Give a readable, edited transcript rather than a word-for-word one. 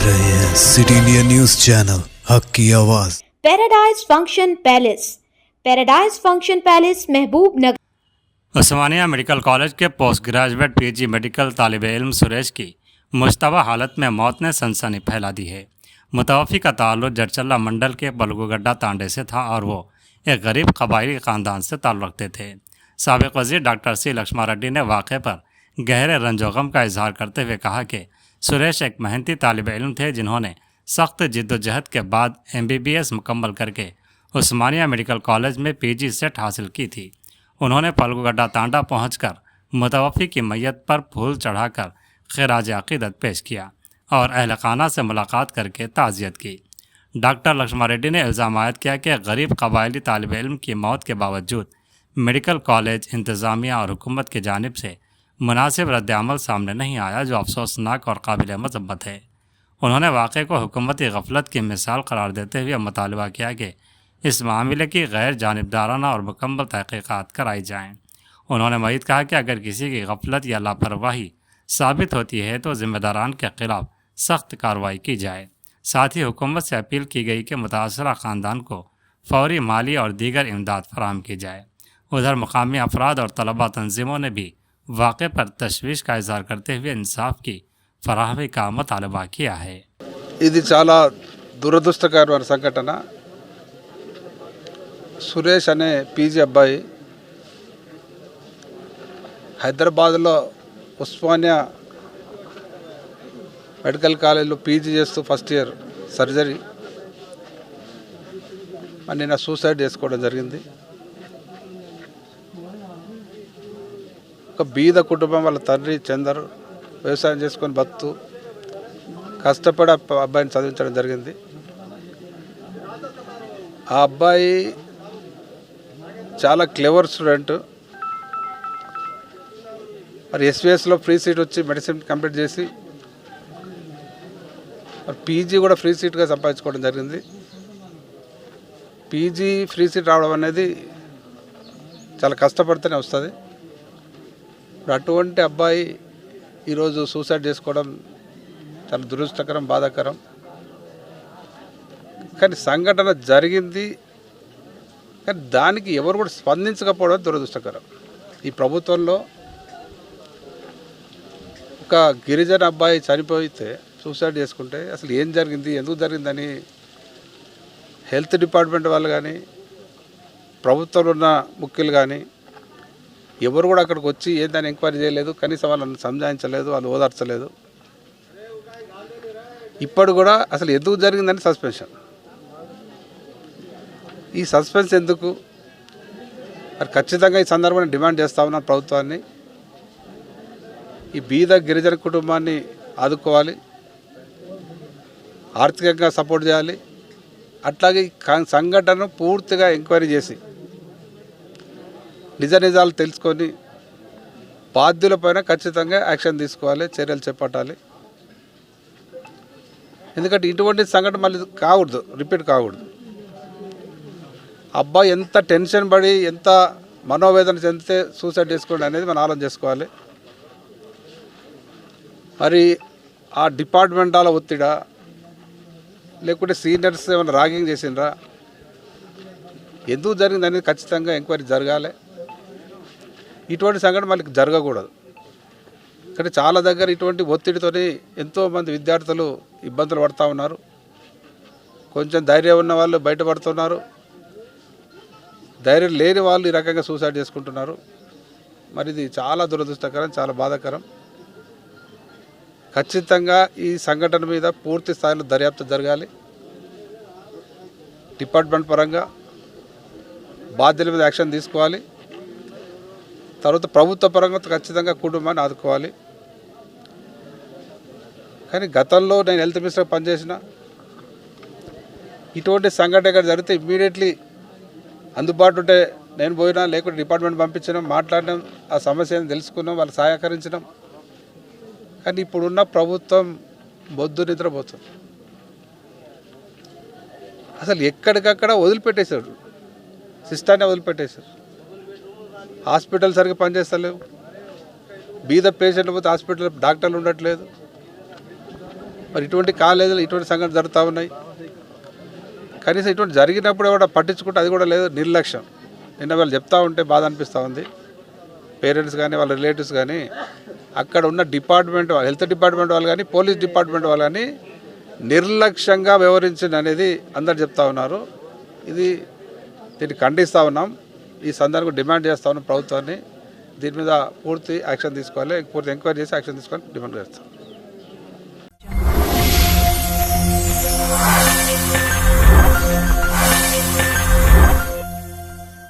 देख रहे हैं सिटी इंडिया न्यूज चैनल हक की आवाज। पैराडाइज फंक्शन पैलेस महबूब नगर। उस्मानिया मेडिकल कॉलेज के पोस्ट ग्रेजुएट पीजी मेडिकल तालिब इल्म सुरेश की मुश्तबा हालत में मौत ने सनसनी फैला दी है। मुतवफ़ी का ताल्लुक जरचल्ला मंडल के बलगुगड्डा तांडे से था और वो एक गरीब कबायली ख़ानदान से ताल्लुक़ रखते थे। साबिक़ वज़ीर डॉक्टर सी लक्ष्मण रेड्डी ने वाक़े पर गहरे रंजोगम का इजहार करते हुए कहा कि सुरेश एक मेहनती तालिब इल्म थे जिन्होंने सख्त जिद्दोजहद के बाद MBBS मुकम्मल करके उस्मानिया मेडिकल कॉलेज में PG सेट हासिल की थी। उन्होंने बलगुगड्डा तांडा पहुंचकर मुतवफ़ी की मैयत पर फूल चढ़ाकर खिराज अक़ीदत पेश किया और अहल खाना से मुलाकात करके ताज़ियत की। डॉक्टर लक्ष्मण रेड्डी ने इल्ज़ाम आयद किया कि गरीब कबायली तालिब इल्म की मौत के बावजूद मेडिकल कॉलेज इंतज़ामिया और हुकूमत की जानिब से मुनासिब रद्द-ए-अमल सामने नहीं आया, जो अफसोसनाक और काबिल मज़म्मत है। उन्होंने वाक़े को हुकूमती गफलत की मिसाल करार देते हुए मुतालबा किया कि इस मामले की गैर जानिबदाराना और मुकम्मल तहक़ीक़ात कराई जाएँ। उन्होंने मज़ीद कहा कि अगर किसी की गफलत या लापरवाही साबित होती है तो ज़िम्मेदारान के ख़िलाफ़ सख्त कार्रवाई की जाए। साथ ही हुकूमत से अपील की गई कि मुतासरा ख़ानदान को फ़ौरी माली और दीगर इमदाद फराहम की जाए। उधर मुकामी अफराद और तलबा तंजीमों ने भी वाक़े पर तशवीश का इजहार करते हुए इंसाफ की फराहमी का मुतालबा किया है। ఇది చాలా దురదృష్టకరమైన సంఘటన। సురేష్ అనే పీజీ అబ్బాయి హైదరాబాద్లో ఉస్మానియా మెడికల్ కాలేజ్లో పీజీ చేస్తూ ఫస్ట్ ఇయర్ సర్జరీ నిన్న సూసైడ్ చేసుకోవడం జరిగింది। ఒక బీద కుటుంబం, వాళ్ళ తండ్రి చందర్ వ్యవసాయం చేసుకొని బతుకుతూ కష్టపడి అబ్బాయిని చదివించడం జరిగింది। ఆ అబ్బాయి చాలా క్లెవర్ స్టూడెంట్। మరి SVSలో ఫ్రీ సీట్ వచ్చి మెడిసిన్ కంప్లీట్ చేసి మరి పీజీ కూడా ఫ్రీ సీట్గా సంపాదించుకోవడం జరిగింది। పీజీ ఫ్రీ సీట్ రావడం అనేది చాలా కష్టపడితేనే వస్తుంది। అటువంటి అబ్బాయి ఈరోజు సూసైడ్ చేసుకోవడం చాలా దురదృష్టకరం, బాధాకరం। కానీ సంఘటన జరిగింది, కానీ దానికి ఎవరు కూడా స్పందించకపోవడం దురదృష్టకరం। ఈ ప్రభుత్వంలో ఒక గిరిజన అబ్బాయి చనిపోతే, సూసైడ్ చేసుకుంటే అసలు ఏం జరిగింది, ఎందుకు జరిగిందని హెల్త్ డిపార్ట్మెంట్ వాళ్ళు కానీ ప్రభుత్వంలో ఉన్న ముఖ్యులు కానీ ఎవరు కూడా అక్కడికి వచ్చి ఏందని ఎంక్వైరీ చేయలేదు, కనీసం వాళ్ళని సంజాయించలేదు, వాళ్ళు ఓదార్చలేదు। ఇప్పుడు కూడా అసలు ఎందుకు జరిగిందని సస్పెన్షన్। ఈ సస్పెన్స్ ఎందుకు? మరి ఖచ్చితంగా ఈ సందర్భాన్ని డిమాండ్ చేస్తా ఉన్నాను ప్రభుత్వాన్ని, ఈ బీద గిరిజన కుటుంబాన్ని ఆదుకోవాలి, ఆర్థికంగా సపోర్ట్ చేయాలి। అట్లాగే సంఘటనను పూర్తిగా ఎంక్వైరీ చేసి నిజాలు తెలుసుకొని బాధ్యులపైన ఖచ్చితంగా యాక్షన్ తీసుకోవాలి, చర్యలు చేపట్టాలి। ఎందుకంటే ఇటువంటి సంఘటన మళ్ళీ కాకూడదు, రిపీట్ కాకూడదు। అబ్బాయి ఎంత టెన్షన్ పడి, ఎంత మనోవేదన చెందితే సూసైడ్ చేసుకోండి అనేది మనం ఆలోచన చేసుకోవాలి। మరి ఆ డిపార్ట్మెంట్ వాళ్ళ ఒత్తిడా, లేకుంటే సీనియర్స్ ఏమైనా ర్యాగింగ్ చేసిండ్రా, ఎందుకు జరిగింది అనేది ఖచ్చితంగా ఎంక్వైరీ జరగాలి। ఇటువంటి సంఘటన మళ్ళీ జరగకూడదు। కానీ చాలా దగ్గర ఇటువంటి ఒత్తిడితోని ఎంతోమంది విద్యార్థులు ఇబ్బందులు పడుతూ ఉన్నారు। కొంచెం ధైర్యం ఉన్న వాళ్ళు బయటపడుతున్నారు, ధైర్యం లేని వాళ్ళు ఈ రకంగా సూసైడ్ చేసుకుంటున్నారు। మరి ఇది చాలా దురదృష్టకరం, చాలా బాధాకరం। ఖచ్చితంగా ఈ సంఘటన మీద పూర్తి స్థాయిలో దర్యాప్తు జరగాలి। డిపార్ట్మెంట్ పరంగా బాధ్యుల మీద యాక్షన్ తీసుకోవాలి। తర్వాత ప్రభుత్వ పరంగా ఖచ్చితంగా కుటుంబాన్ని ఆదుకోవాలి। కానీ గతంలో నేను హెల్త్ మినిస్టర్ పనిచేసిన, ఇటువంటి సంఘటన ఇక్కడ జరిగితే ఇమ్మీడియట్లీ అందుబాటు ఉంటే నేను పోయినా, లేకుంటే డిపార్ట్మెంట్ పంపించడం, మాట్లాడడం, ఆ సమస్యను తెలుసుకున్నాం, వాళ్ళు సహకరించడం। కానీ ఇప్పుడున్న ప్రభుత్వం బొద్దు నిద్రపోతుంది, అసలు ఎక్కడికక్కడ వదిలిపెట్టేశాడు, సిస్టాన్ని వదిలిపెట్టేశారు। హాస్పిటల్ సరిగ్గా పనిచేస్తలేవు, బీద పేషెంట్లు పోతే హాస్పిటల్ డాక్టర్లు ఉండట్లేదు, మరి ఇటువంటి కాలేజీలు ఇటువంటి సంఘటనలు జరుగుతూ ఉన్నాయి. కనీసం ఇటువంటి జరిగినప్పుడు కూడా పట్టించుకుంటే అది కూడా లేదు, నిర్లక్ష్యం. నిన్న వాళ్ళు చెప్తా ఉంటే బాధ అనిపిస్తూ ఉంది. పేరెంట్స్ కానీ వాళ్ళ రిలేటివ్స్ కానీ అక్కడ ఉన్న డిపార్ట్మెంట్ వాళ్ళు, హెల్త్ డిపార్ట్మెంట్ వాళ్ళు కానీ పోలీస్ డిపార్ట్మెంట్ వాళ్ళు కానీ నిర్లక్ష్యంగా వ్యవహరించింది అనేది అందరు చెప్తా ఉన్నారు. దీన్ని ఖండిస్తూ ఉన్నాం. ఈ సందర్భంగా డిమాండ్ చేస్తూ ఉన్నాం ప్రభుత్వాన్ని, దీని మీద పూర్తి యాక్షన్ తీసుకోవాలి, పూర్తి ఎంక్వైరీ చేసి యాక్షన్ తీసుకోవాలని డిమాండ్ చేస్తాం.